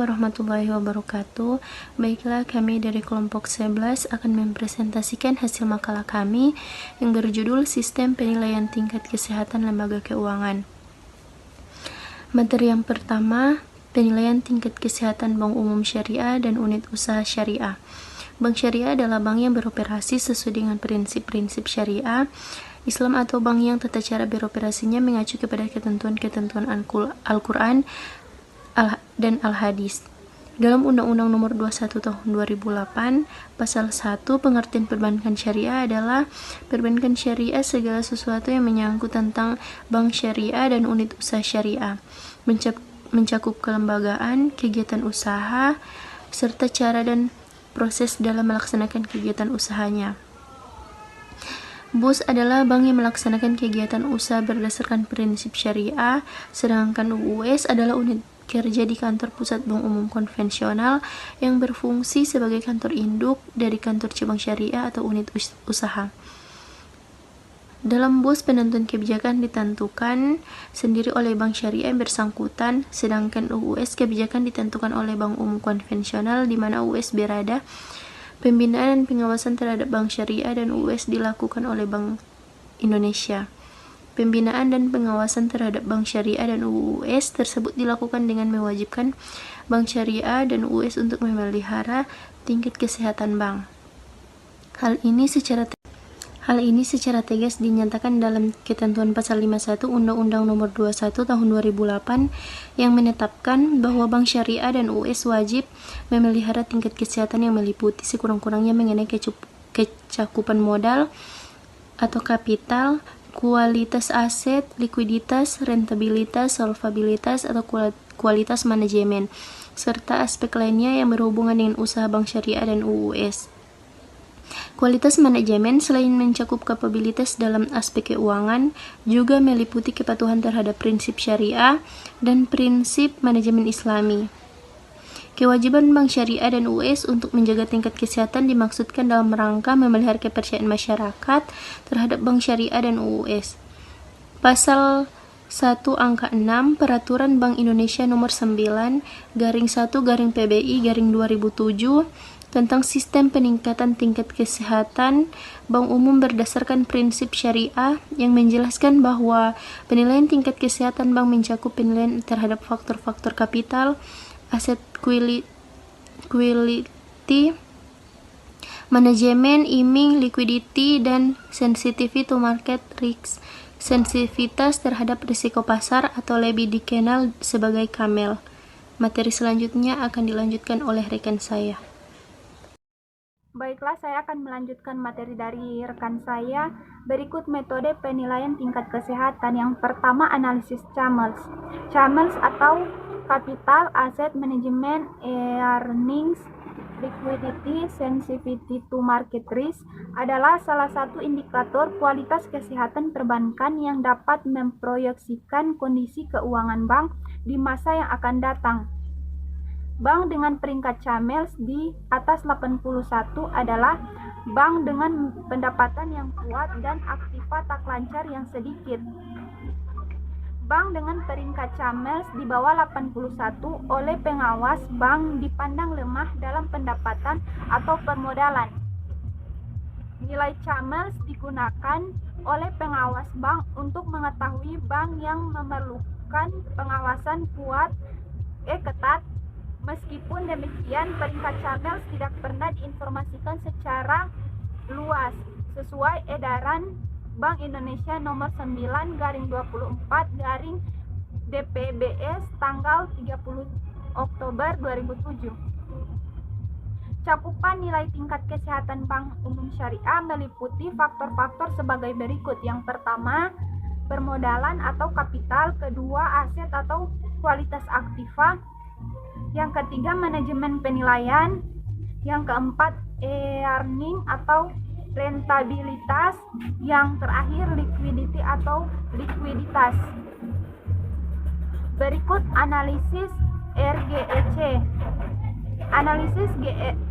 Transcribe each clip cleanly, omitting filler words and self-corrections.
warahmatullahi wabarakatuh. Baiklah, kami dari kelompok 11 akan mempresentasikan hasil makalah kami yang berjudul Sistem Penilaian Tingkat Kesehatan Lembaga Keuangan. Materi yang pertama, penilaian tingkat kesehatan bank umum syariah dan unit usaha syariah. Bank syariah adalah bank yang beroperasi sesuai dengan prinsip-prinsip syariah Islam atau bank yang tata cara beroperasinya mengacu kepada ketentuan-ketentuan Al-Quran dan Al-Hadis. Dalam Undang-Undang Nomor 21 Tahun 2008, Pasal 1, pengertian perbankan syariah adalah perbankan syariah segala sesuatu yang menyangkut tentang bank syariah dan unit usaha syariah, mencakup kelembagaan, kegiatan usaha, serta cara dan proses dalam melaksanakan kegiatan usahanya. BUS adalah bank yang melaksanakan kegiatan usaha berdasarkan prinsip syariah, sedangkan UUS adalah unit kerja di kantor pusat bank umum konvensional yang berfungsi sebagai kantor induk dari kantor cabang syariah atau unit usaha. Dalam BUS, penentuan kebijakan ditentukan sendiri oleh bank syariah yang bersangkutan, sedangkan UUS kebijakan ditentukan oleh bank umum konvensional di mana UUS berada. Pembinaan dan pengawasan terhadap bank syariah dan UUS dilakukan oleh Bank Indonesia. Pembinaan dan pengawasan terhadap bank syariah dan UUS tersebut dilakukan dengan mewajibkan bank syariah dan UUS untuk memelihara tingkat kesehatan bank. Hal ini secara tegas dinyatakan dalam ketentuan Pasal 51 Undang-Undang Nomor 21 Tahun 2008 yang menetapkan bahwa bank syariah dan UUS wajib memelihara tingkat kesehatan yang meliputi sekurang-kurangnya mengenai kecakupan modal atau kapital, kualitas aset, likuiditas, rentabilitas, solvabilitas, atau kualitas manajemen, serta aspek lainnya yang berhubungan dengan usaha bank syariah dan UUS. Kualitas manajemen selain mencakup kapabilitas dalam aspek keuangan, juga meliputi kepatuhan terhadap prinsip syariah dan prinsip manajemen Islami. Kewajiban bank syariah dan UUS untuk menjaga tingkat kesehatan dimaksudkan dalam rangka memelihara kepercayaan masyarakat terhadap bank syariah dan UUS. Pasal 1 angka 6 Peraturan Bank Indonesia Nomor 9/1/PBI/2007 tentang sistem peningkatan tingkat kesehatan bank umum berdasarkan prinsip syariah yang menjelaskan bahwa penilaian tingkat kesehatan bank mencakup penilaian terhadap faktor-faktor kapital, aset quality, manajemen, iming, liquidity, dan sensitivity to market risk, sensitivitas terhadap risiko pasar atau lebih dikenal sebagai KAMEL. Materi selanjutnya akan dilanjutkan oleh rekan saya. Baiklah, saya akan melanjutkan materi dari rekan saya. Berikut metode penilaian tingkat kesehatan. Yang pertama, analisis CAMELS. CAMELS atau Capital, Asset Management, Earnings, Liquidity, Sensitivity to Market Risk adalah salah satu indikator kualitas kesehatan perbankan yang dapat memproyeksikan kondisi keuangan bank di masa yang akan datang. Bank dengan peringkat CAMELS di atas 81 adalah bank dengan pendapatan yang kuat dan aktiva tak lancar yang sedikit. Bank dengan peringkat CAMELS di bawah 81 oleh pengawas bank dipandang lemah dalam pendapatan atau permodalan. Nilai CAMELS digunakan oleh pengawas bank untuk mengetahui bank yang memerlukan pengawasan ketat. Meskipun demikian, peringkat CAMELS tidak pernah diinformasikan secara luas sesuai edaran Bank Indonesia Nomor 9/24/DPBS tanggal 30 Oktober 2007. Cakupan nilai tingkat kesehatan bank umum syariah meliputi faktor-faktor sebagai berikut. Yang pertama, permodalan atau kapital. Kedua, aset atau kualitas aktiva. Yang ketiga, manajemen penilaian. Yang keempat, earning atau rentabilitas. Yang terakhir, liquidity atau likuiditas. Berikut analisis RGEC. Analisis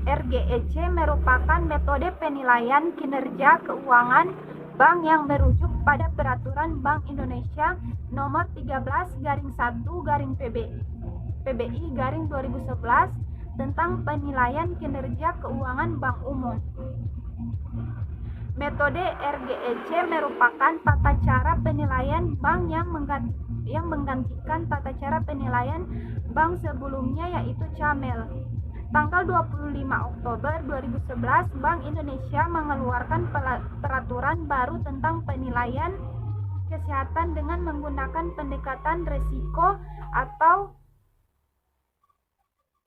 RGEC merupakan metode penilaian kinerja keuangan bank yang merujuk pada Peraturan Bank Indonesia Nomor 13/1/PB PBI garing 2011 tentang penilaian kinerja keuangan bank umum. Metode RGEC merupakan tata cara penilaian bank yang menggantikan tata cara penilaian bank sebelumnya, yaitu CAMEL. Tanggal 25 Oktober 2011, Bank Indonesia mengeluarkan peraturan baru tentang penilaian kesehatan dengan menggunakan pendekatan risiko atau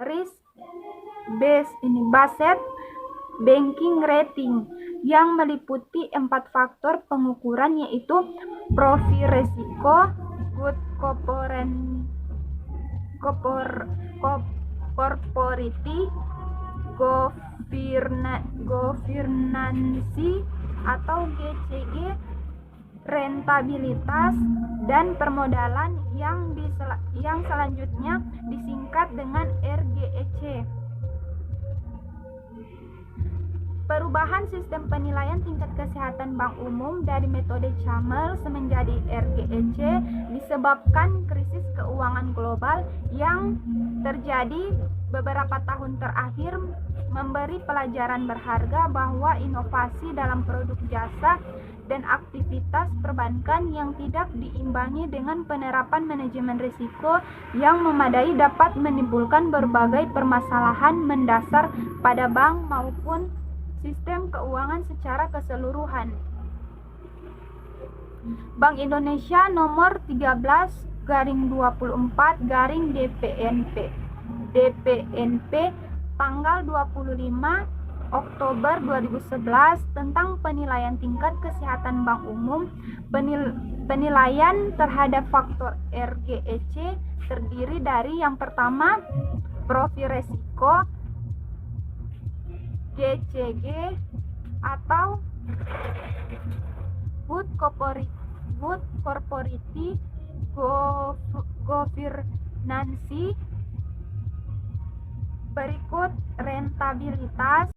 risk based banking rating yang meliputi 4 faktor pengukuran, yaitu profil risiko, good corporate governance atau GCG, rentabilitas, dan permodalan yang selanjutnya disingkat dengan RGEC. Perubahan sistem penilaian tingkat kesehatan bank umum dari metode CAMEL menjadi RGEC disebabkan krisis keuangan global yang terjadi beberapa tahun terakhir, memberi pelajaran berharga bahwa inovasi dalam produk jasa dan aktivitas perbankan yang tidak diimbangi dengan penerapan manajemen risiko yang memadai dapat menimbulkan berbagai permasalahan mendasar pada bank maupun sistem keuangan secara keseluruhan. Bank Indonesia nomor 13/24/DPNP tanggal 25 Oktober 2011 tentang penilaian tingkat kesehatan bank umum. Penilaian terhadap faktor RGEC terdiri dari yang pertama, profil risiko GCG atau good corporate governance, berikut rentabilitas,